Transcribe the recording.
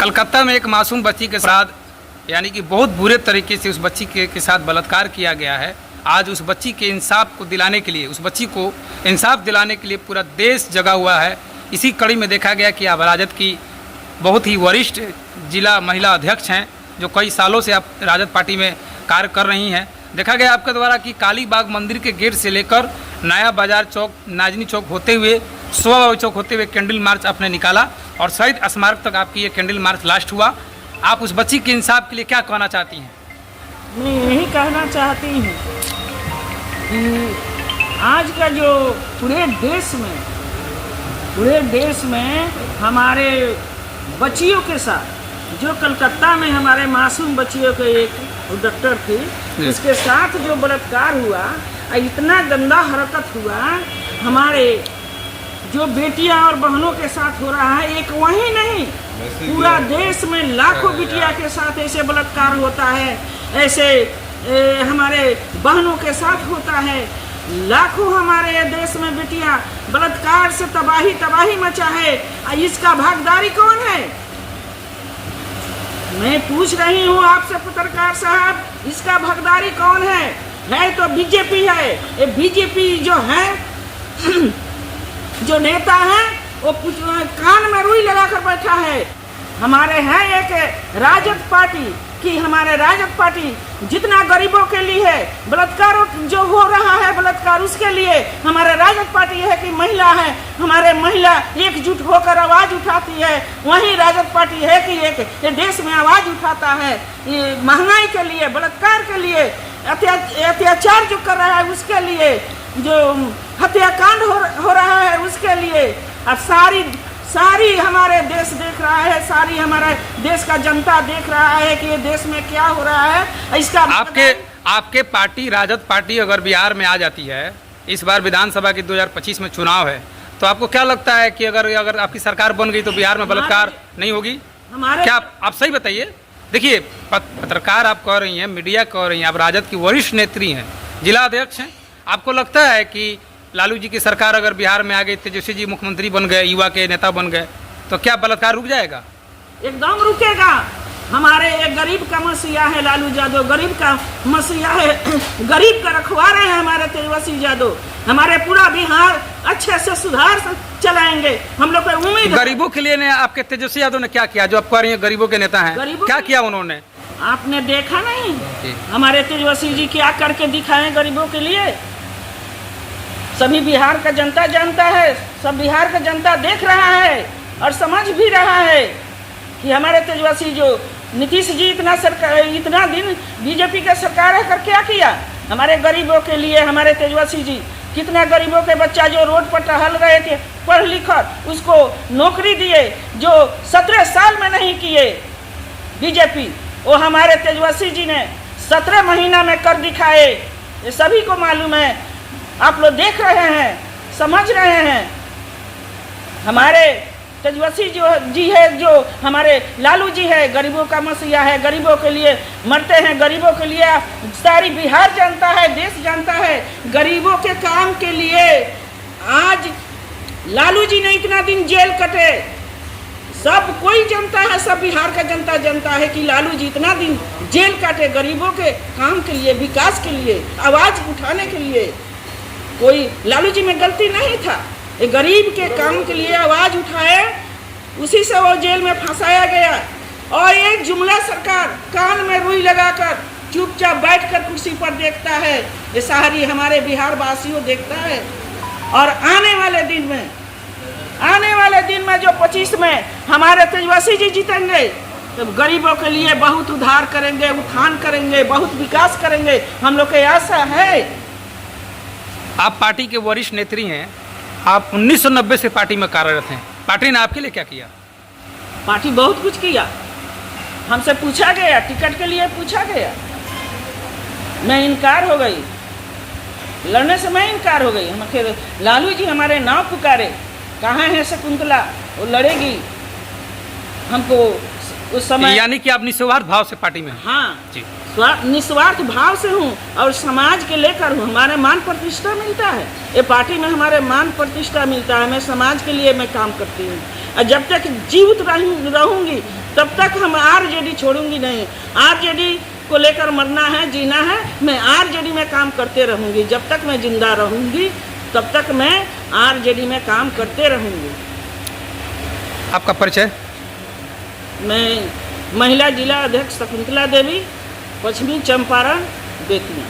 कलकत्ता में एक मासूम बच्ची के साथ यानी कि बहुत बुरे तरीके से उस बच्ची के साथ बलात्कार किया गया है। आज उस बच्ची के इंसाफ को दिलाने के लिए, उस बच्ची को इंसाफ दिलाने के लिए पूरा देश जगा हुआ है। इसी कड़ी में देखा गया कि आप राजद की बहुत ही वरिष्ठ जिला महिला अध्यक्ष हैं, जो कई सालों से आप राजद पार्टी में कार्य कर रही हैं। देखा गया आपके द्वारा कि कालीबाग मंदिर के गेट से लेकर नया बाजार चौक, नाजनी चौक होते हुए, सुबह चौक होते हुए कैंडल मार्च आपने निकाला और शहीद स्मारक तक आपकी ये कैंडल मार्च लास्ट हुआ। आप उस बच्ची के इंसाफ के लिए क्या कहना चाहती हैं? मैं यही कहना चाहती हूँ कि आज का जो पूरे देश में हमारे बच्चियों के साथ, जो कलकत्ता में हमारे मासूम बच्चियों के एक डॉक्टर थी, उसके साथ जो बलात्कार हुआ, इतना गंदा हरकत हुआ, हमारे जो बेटियां और बहनों के साथ हो रहा है, एक वही नहीं पूरा देश में लाखों बिटिया के साथ ऐसे बलात्कार होता है, ऐसे हमारे बहनों के साथ होता है। लाखों हमारे देश में बिटिया बलात्कार से तबाही मचा है। इसका भागीदारी कौन है? मैं पूछ रही हूँ आपसे पत्रकार साहब, इसका भागीदारी कौन है? तो बीजेपी है। ये बीजेपी जो है जो नेता है वो कान में रुई लगाकर बैठा है। हमारे हैं एक राजद पार्टी कि हमारे राजद पार्टी जितना गरीबों के लिए है, बलात्कार जो हो रहा है बलात्कार, उसके लिए हमारे राजद पार्टी है कि महिला है, हमारे महिला एकजुट होकर आवाज उठाती है। वही राजद पार्टी है कि एक देश में आवाज उठाता है ये महंगाई के लिए, बलात्कार के लिए, अत्याचार जो कर रहा है उसके लिए, जो हत्याकांड हो रहा है उसके लिए। अब सारी हमारे देश देख रहा है, सारी हमारे देश का जनता देख रहा है कि ये देश में क्या हो रहा है। इसका आपके पार्टी राजद पार्टी अगर बिहार में आ जाती है, इस बार विधानसभा की 2025 में चुनाव है, तो आपको क्या लगता है कि अगर आपकी सरकार बन गई तो बिहार में बलात्कार नहीं होगी? क्या आप सही बताइए। देखिए, पत्रकार आप कह रही हैं, मीडिया कह रही हैं, आप राजद की वरिष्ठ नेत्री हैं, जिला अध्यक्ष हैं, आपको लगता है कि लालू जी की सरकार अगर बिहार में आ गई, तेजस्वी जी मुख्यमंत्री बन गए, युवा के नेता बन गए, तो क्या बलात्कार रुक जाएगा? एकदम रुकेगा। हमारे एक गरीब का मसीहा है लालू यादव, गरीब का मसीहा है, गरीब का रखवारे हैं हमारे तेजस्वी यादव। हमारे पूरा बिहार अच्छे से सुधार चलाएंगे, हम लोग को उम्मीद। गरीबों के लिए ने आपके तेजस्वी यादव ने क्या किया? जो आप कह रही हैं गरीबों के नेता हैं, क्या किया उन्होंने? आपने देखा नहीं? हमारे तेजस्वी जी क्या करके दिखाए गरीबों के लिए? सभी बिहार का जनता जानता है, सब बिहार का जनता देख रहा है और समझ भी रहा है कि हमारे तेजस्वी जो नीतीश जी इतना दिन बीजेपी का सरकार है कर क्या किया हमारे गरीबों के लिए। हमारे तेजस्वी जी कितना गरीबों के बच्चा जो रोड पर टहल रहे थे पढ़ लिखकर, उसको नौकरी दिए, जो 17 साल में नहीं किए बीजेपी, वो हमारे तेजस्वी जी ने 17 महीना में कर दिखाए। ये सभी को मालूम है, आप लोग देख रहे हैं, समझ रहे हैं। हमारे तेजस्वी जी है, जो हमारे लालू जी है, गरीबों का मसीहा है, गरीबों के लिए मरते हैं, गरीबों के लिए सारी बिहार जानता है, देश जानता है। गरीबों के काम के लिए आज लालू जी ने इतना दिन जेल कटे, सब कोई जानता है, सब बिहार का जनता जानता है कि लालू जी इतना दिन जेल काटे गरीबों के काम के लिए, विकास के लिए, आवाज उठाने के लिए। कोई लालू जी में गलती नहीं था, ये गरीब के काम के लिए आवाज उठाए, उसी से वो जेल में फंसाया गया। और ये जुमला सरकार कान में रुई लगाकर चुपचाप बैठकर कुर्सी पर देखता है, ये सारी हमारे बिहार वासियों देखता है। और आने वाले दिन में जो 25 में हमारे तेजस्वी जी जीतेंगे, तो गरीबों के लिए बहुत उद्धार करेंगे, उत्थान करेंगे, बहुत विकास करेंगे, हम लोग की आशा है। आप पार्टी के वरिष्ठ नेत्री हैं, आप 1990 से पार्टी में कार्यरत हैं, पार्टी ने आपके लिए क्या किया? पार्टी बहुत कुछ किया। हमसे पूछा गया, टिकट के लिए पूछा गया, मैं इनकार हो गई, लड़ने से मैं इनकार हो गई। हम फिर लालू जी हमारे नाम पुकारे, कहाँ है शकुंतला, वो लड़ेगी हमको उस समय। यानी कि आप निस्वार्थ भाव से पार्टी में? हाँ जी, निस्वार्थ भाव से हूँ और समाज के लेकर हूँ। हमारे मान प्रतिष्ठा मिलता है, ये पार्टी में हमारे मान प्रतिष्ठा मिलता है। मैं समाज के लिए मैं काम करती हूँ और जब तक जीवित रहूँगी तब तक हम आरजेडी छोड़ूंगी नहीं। आरजेडी को लेकर मरना है, जीना है, मैं आरजेडी में काम करते रहूंगी। जब तक मैं जिंदा रहूंगी तब तक मैं आरजेडी में काम करते रहूंगी। आपका परिचय? मैं महिला जिला अध्यक्ष शकुंतला देवी, पश्चिमी चंपारण, बेतिया।